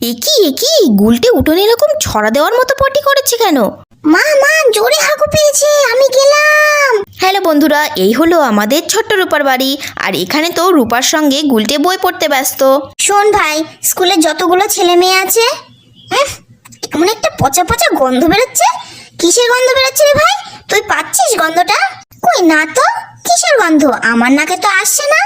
একি গুলটে উঠোনে এরকম ছড়া দেওয়ার মতো পটি করেছে কেন? মা মা জোরে হাগু পেয়েছে, আমি গেলাম। হ্যালো বন্ধুরা, এই হলো আমাদের ছোট্ট রূপার বাড়ি। আর এখানে তো রূপার সঙ্গে গুলটে বই পড়তে ব্যস্ত। শোন ভাই, স্কুলে যতগুলো ছেলে মেয়ে আছে, কেমন একটা পচা পচা গন্ধ বেরোচ্ছে। কিসের গন্ধ বেরোচ্ছে রে ভাই? তুই পাচ্ছিস গন্ধটা? কই না তো, কিসের গন্ধ? আমার নাকে তো আসছে না।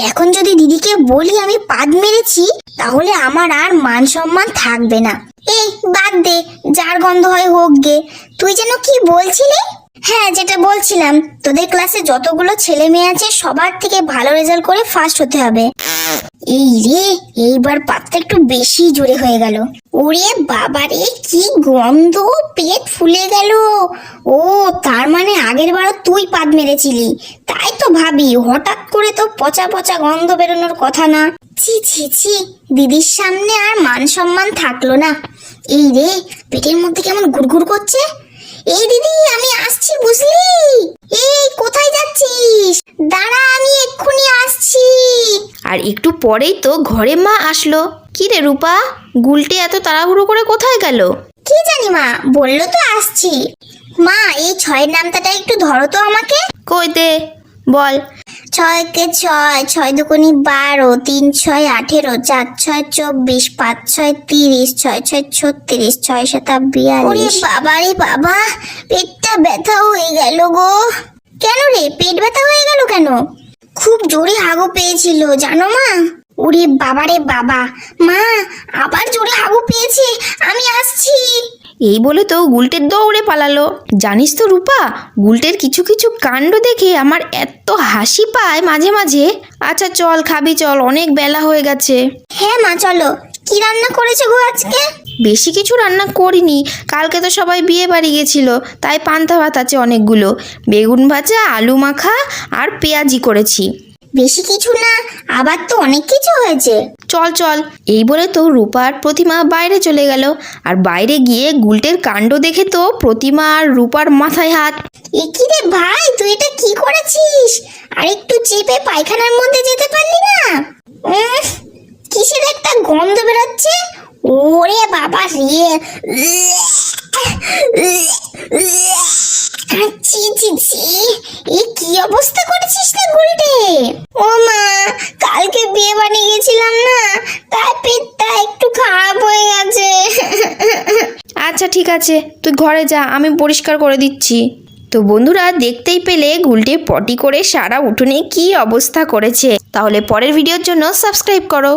এখন যদি দিদিকে বলি আমি পাদ মেরেছি, তাহলে আমার আর মান সম্মান থাকবে না। এই বাদ দে, যার গন্ধ হয় হোক গে। তুই যেন কি বলছিলি? হ্যাঁ, যেটা বলছিলাম, তোদের ক্লাসে যতগুলো ছেলে মেয়ে আছে সবার থেকে ভালো রেজাল্ট করে ফার্স্ট হতে হবে। এই রে, এইবার পাতটা একটু বেশি জোরে হয়ে গেল। ওরে বাবারে, কি গন্ধ, পেট ফুলে গেল। ও তার মানে আগের বার তুই পাদ মেরেছিলি, তাই তো ভাবি। হঠাৎ করে তো পচা পচা গন্ধ বেরোনোর কথা না। ছি ছি ছি, দিদির সামনে আর মান সম্মান থাকলো না। এই রে, পেটের মধ্যে কেমন গুড়গুড় করছে। এই দিদি, আমি আসছি বুঝলি। এই কোথায় যাচ্ছিস? দাঁড়া, আমি এক্ষুনি আসছি। আর একটু পরেই তো ঘরে মা আসলো। কি রে রূপা, গুলটে এত তাড়াহুড়ো করে কোথায় গেল? কি জানি মা, বললো তো আসছি। মা, এই ছয়ের নামটাটা একটু ধরো তো আমাকে। কই দে, বল। 6 কে 6, 6 দুগুনি 12, 3 6 18, 4 6 24, 5 6 30, 6 6 36, 6 7 42। ওরে বাবা রে বাবা, পেটটা ব্যথা হয়ে গেল গো। কেন রে, পেট ব্যথা হয়ে গেল কেন? খুব জোরে হাগু পেয়েছিল জানো মা। ওরে বাবা রে বাবা, মা আবার জোরে হাগু পেয়েছে, আমি আসছি। এই বলে তো গুলটের দৌড়ে পালালো। জানিস তো রূপা, গুলটের কিছু কিছু কাণ্ড দেখে আমার এত হাসি পায় মাঝে মাঝে। আচ্ছা চল, খাবি চল, অনেক বেলা হয়ে গেছে। হ্যাঁ মা, চলো। কি রান্না করেছো গো আজকে? বেশি কিছু রান্না করিনি, কালকে তো সবাই বিয়ে বাড়ি গেছিল, তাই পান্তা ভাত আছে অনেকগুলো। বেগুন ভাজা, আলু মাখা আর পেঁয়াজি করেছি। বেশি কিছু না, আবার তো অনেক কিছু হয়েছে। চল চল। এই বলে তো রূপা আর প্রতিমা বাইরে চলে গেল। আর বাইরে গিয়ে গুলটের কাণ্ড দেখে তো প্রতিমা আর রূপার মাথায় হাত। একি রে ভাই, তুই এটা কি করেছিস? আর একটু চেপে পায়খানার মধ্যে যেতে পারলি না? কিসের একটা গন্ধ বেরোচ্ছে। ওরে বাবা রে, ছি ছি ছি, এ কি অবস্থা করেছিস না গুলটে? ও মা, কালকে বিয়ে বাড়ি গেছিলাম না, তাই পেটটা একটু খারাপ হয়ে গেছে। আচ্ছা ঠিক আছে, তুই ঘরে যা, আমি পরিষ্কার করে দিচ্ছি। তো বন্ধুরা, দেখতেই পেলে গুলটে পটি করে সারা উঠোনে কি অবস্থা করেছে। তাহলে পরের ভিডিওর জন্য সাবস্ক্রাইব করো।